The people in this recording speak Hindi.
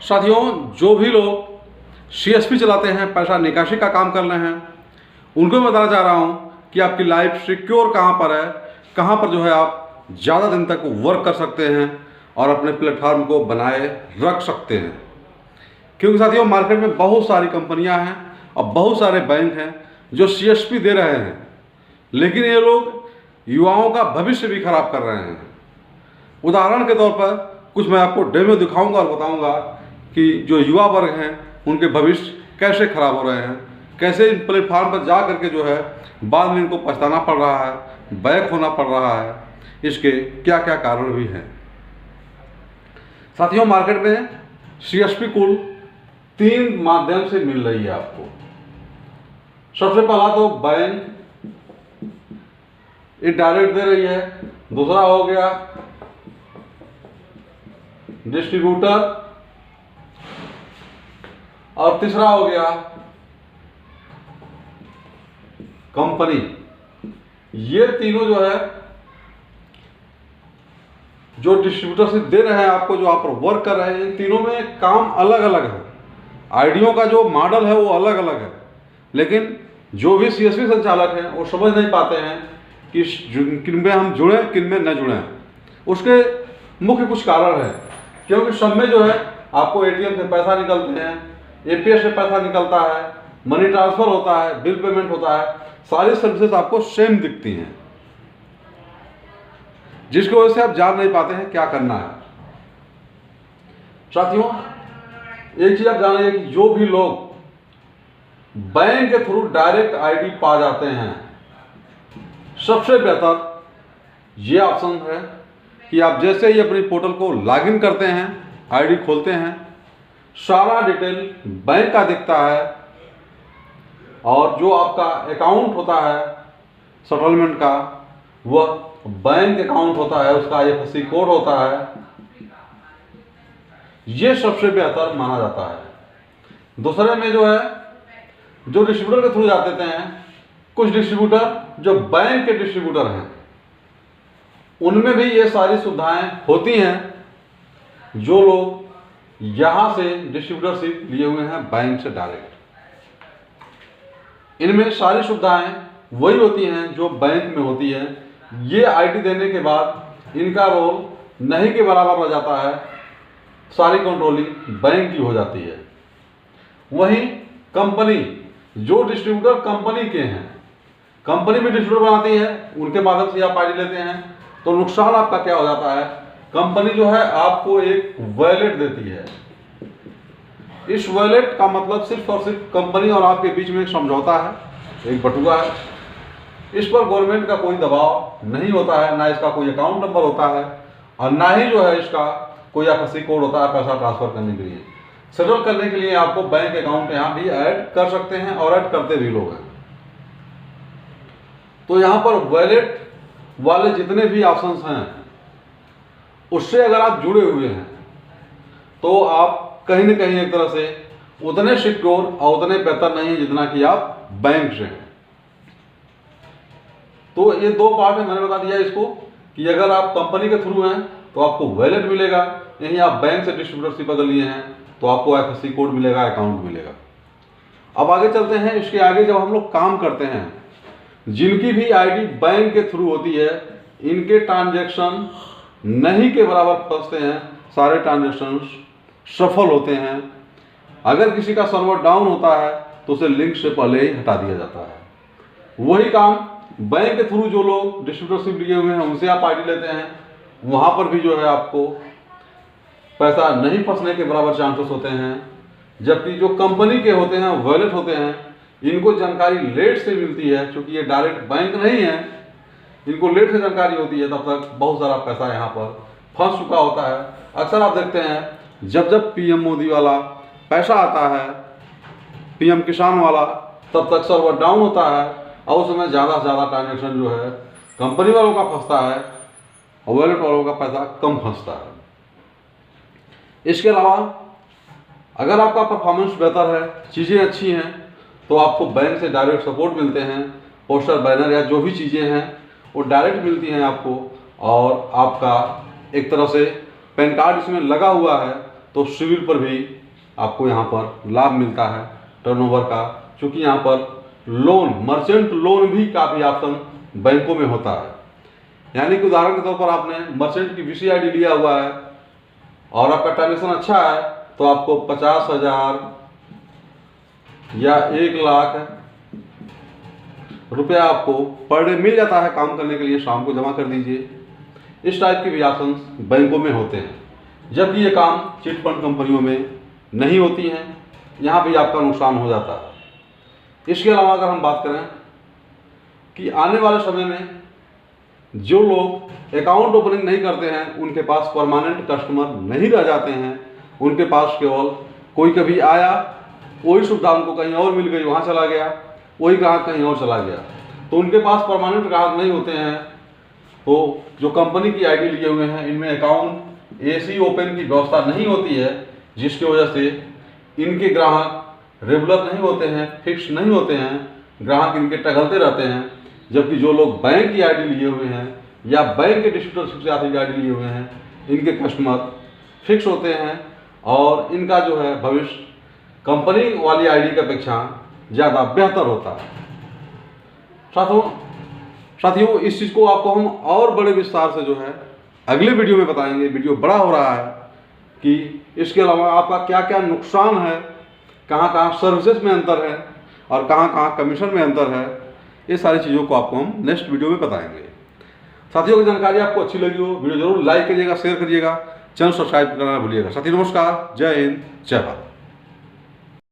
साथियों, जो भी लोग सीएसपी चलाते हैं, पैसा निकासी का काम कर रहे हैं, उनको मैं बताना चाह रहा हूँ कि आपकी लाइफ सिक्योर कहाँ पर है, कहाँ पर जो है आप ज़्यादा दिन तक वर्क कर सकते हैं और अपने प्लेटफॉर्म को बनाए रख सकते हैं। क्योंकि साथियों, मार्केट में बहुत सारी कंपनियां हैं और बहुत सारे बैंक हैं जो सीएसपी दे रहे हैं, लेकिन ये लोग युवाओं का भविष्य भी खराब कर रहे हैं। उदाहरण के तौर पर कुछ मैं आपको डेमो दिखाऊंगा और बताऊंगा कि जो युवा वर्ग हैं उनके भविष्य कैसे खराब हो रहे हैं, कैसे इन प्लेटफॉर्म पर जा करके जो है बाद में इनको पछताना पड़ रहा है, बैक होना पड़ रहा है। इसके क्या क्या कारण भी हैं। साथियों, मार्केट में सीएसपी कुल 3 माध्यम से मिल रही है आपको। सबसे पहला तो बैंक ये डायरेक्ट दे रही है, दूसरा हो गया डिस्ट्रीब्यूटर और तीसरा हो गया कंपनी। ये तीनों जो है जो डिस्ट्रीब्यूटर से दे रहे हैं आपको, जो आप वर्क कर रहे हैं, इन तीनों में काम अलग अलग है। आईडियों का जो मॉडल है वो अलग अलग है, लेकिन जो भी सीएसपी संचालक हैं वो समझ नहीं पाते हैं कि किन में हम जुड़ें, किन में न जुड़ें। उसके मुख्य कुछ कारण है, क्योंकि सब में जो है आपको एटीएम से पैसा निकलते हैं, एपीएस से पैसा निकलता है, मनी ट्रांसफर होता है, बिल पेमेंट होता है, सारी सर्विसेज आपको सेम दिखती हैं, जिसकी वजह से आप जान नहीं पाते हैं क्या करना है। साथियों, एक चीज आप जानिए कि जो भी लोग बैंक के थ्रू डायरेक्ट आईडी पा जाते हैं, सबसे बेहतर ये ऑप्शन है कि आप जैसे ही अपनी पोर्टल को लॉगिन करते हैं, आईडी खोलते हैं, सारा डिटेल बैंक का दिखता है और जो आपका अकाउंट होता है सेटलमेंट का, वह बैंक अकाउंट होता है, उसका आईएफएससी कोड होता है। ये सबसे बेहतर माना जाता है। दूसरे में जो है जो डिस्ट्रीब्यूटर के थ्रू जाते हैं, कुछ डिस्ट्रीब्यूटर जो बैंक के डिस्ट्रीब्यूटर हैं, उनमें भी ये सारी सुविधाएं होती हैं जो लोग यहां से डिस्ट्रीब्यूटरशिप लिए हुए हैं बैंक से डायरेक्ट। इनमें सारी सुविधाएं वही होती हैं जो बैंक में होती है। ये आईडी देने के बाद इनका रोल नहीं के बराबर हो जाता है, सारी कंट्रोलिंग बैंक की हो जाती है। वहीं कंपनी, जो डिस्ट्रीब्यूटर कंपनी के हैं, कंपनी भी डिस्ट्रीब्यूटर बनाती है, उनके माध्यम से आप आईडी लेते हैं, तो नुकसान आपका क्या हो जाता है, कंपनी जो है आपको एक वॉलेट देती है। इस वॉलेट का मतलब सिर्फ और सिर्फ कंपनी और आपके बीच में एक समझौता है, एक बटुआ है। इस पर गवर्नमेंट का कोई दबाव नहीं होता है, ना इसका कोई अकाउंट नंबर होता है और ना ही जो है इसका कोई आईएफएससी कोड होता है पैसा ट्रांसफर करने के लिए। सेटल करने के लिए आपको बैंक अकाउंट यहाँ भी ऐड कर सकते हैं और ऐड करते भी लोग हैं। तो यहाँ पर वॉलेट वाले जितने भी ऑप्शंस हैं, उससे अगर आप जुड़े हुए हैं तो आप कहीं ना कहीं एक तरह से उतने सिक्योर और उतने बेहतर नहीं है जितना कि आप बैंक से हैं। तो ये 2 पार्ट है, मैंने बता दिया इसको कि अगर आप कंपनी के थ्रू हैं तो आपको वॉलेट मिलेगा, यहीं आप बैंक से डिस्ट्रीब्यूटरशिप अगर लिए हैं तो आपको आईएफएससी कोड मिलेगा, अकाउंट मिलेगा। अब आगे चलते हैं। इसके आगे जब हम लोग काम करते हैं, जिनकी भी आईडी बैंक के थ्रू होती है, इनके ट्रांजैक्शन नहीं के बराबर फंसते हैं, सारे ट्रांजैक्शन सफल होते हैं। अगर किसी का सर्वर डाउन होता है तो उसे लिंक से पहले ही हटा दिया जाता है। वही काम बैंक के थ्रू जो लोग डिस्ट्रीब्यूटरशिप लिए हुए हैं उनसे आप आईडी लेते हैं, वहां पर भी जो है आपको पैसा नहीं फंसने के बराबर चांसेस होते हैं। जबकि जो कंपनी के होते हैं, वॉलेट होते हैं, इनको जानकारी लेट से मिलती है, क्योंकि ये डायरेक्ट बैंक नहीं है, इनको लेट से जानकारी होती है, तब तक बहुत सारा पैसा यहाँ पर फंस चुका होता है। अक्सर आप देखते हैं जब जब पीएम मोदी वाला पैसा आता है, पीएम किसान वाला, तब तक सर्वर डाउन होता है और उस समय ज़्यादा से ज़्यादा ट्रांजेक्शन जो है कंपनी वालों का फंसता है और वॉलेट वालों का पैसा कम फंसता है। इसके अलावा अगर आपका परफॉर्मेंस बेहतर है, चीज़ें अच्छी हैं, तो आपको बैंक से डायरेक्ट सपोर्ट मिलते हैं। पोस्टर, बैनर या जो भी चीज़ें हैं वो डायरेक्ट मिलती हैं आपको, और आपका एक तरह से पैन कार्ड इसमें लगा हुआ है तो सिविल पर भी आपको यहाँ पर लाभ मिलता है टर्नओवर का, क्योंकि यहाँ पर लोन, मर्चेंट लोन भी काफ़ी ऑप्शन बैंकों में होता है। यानी कि उदाहरण के तौर पर आपने मर्चेंट की VCID लिया हुआ है और आपका ट्रांजेक्शन अच्छा है, तो आपको 50,000 या 1,00,000 रुपया आपको पर डे मिल जाता है काम करने के लिए, शाम को जमा कर दीजिए। इस टाइप के भी ऑप्शन बैंकों में होते हैं, जबकि ये काम चिट फंड कंपनियों में नहीं होती हैं। यहाँ भी आपका नुकसान हो जाता है। इसके अलावा अगर हम बात करें कि आने वाले समय में जो लोग अकाउंट ओपनिंग नहीं करते हैं, उनके पास परमानेंट कस्टमर नहीं रह जाते हैं, उनके पास केवल कोई कभी आया, वही सुविधा उनको कहीं और मिल गई, वहाँ चला गया, वही ग्राहक कहीं और चला गया, तो उनके पास परमानेंट ग्राहक नहीं होते हैं। तो जो कंपनी की ID लिए हुए हैं, इनमें अकाउंट ऐसी ओपन की व्यवस्था नहीं होती है, जिसकी वजह से इनके ग्राहक रेगुलर नहीं होते हैं, फिक्स नहीं होते हैं, ग्राहक इनके टहलते रहते हैं। जबकि जो लोग बैंक की ID लिए हुए हैं या बैंक के डिस्ट्रीब्यूटरशिप से आती ID लिए हुए हैं, इनके कस्टमर फिक्स होते हैं और इनका जो है भविष्य कंपनी वाली ID की अपेक्षा ज़्यादा बेहतर होता है। साथियों इस चीज़ को आपको हम और बड़े विस्तार से जो है अगले वीडियो में बताएंगे। वीडियो बड़ा हो रहा है कि इसके अलावा आपका क्या क्या नुकसान है, कहाँ कहाँ सर्विसेज में अंतर है और कहाँ कहाँ कमीशन में अंतर है, ये सारी चीज़ों को आपको हम नेक्स्ट वीडियो में बताएंगे। साथियों की जानकारी आपको अच्छी लगी हो, वीडियो जरूर लाइक करिएगा, शेयर करिएगा, चैनल सब्सक्राइब करना भूलिएगा। साथियों नमस्कार, जय हिंद, जय भारत।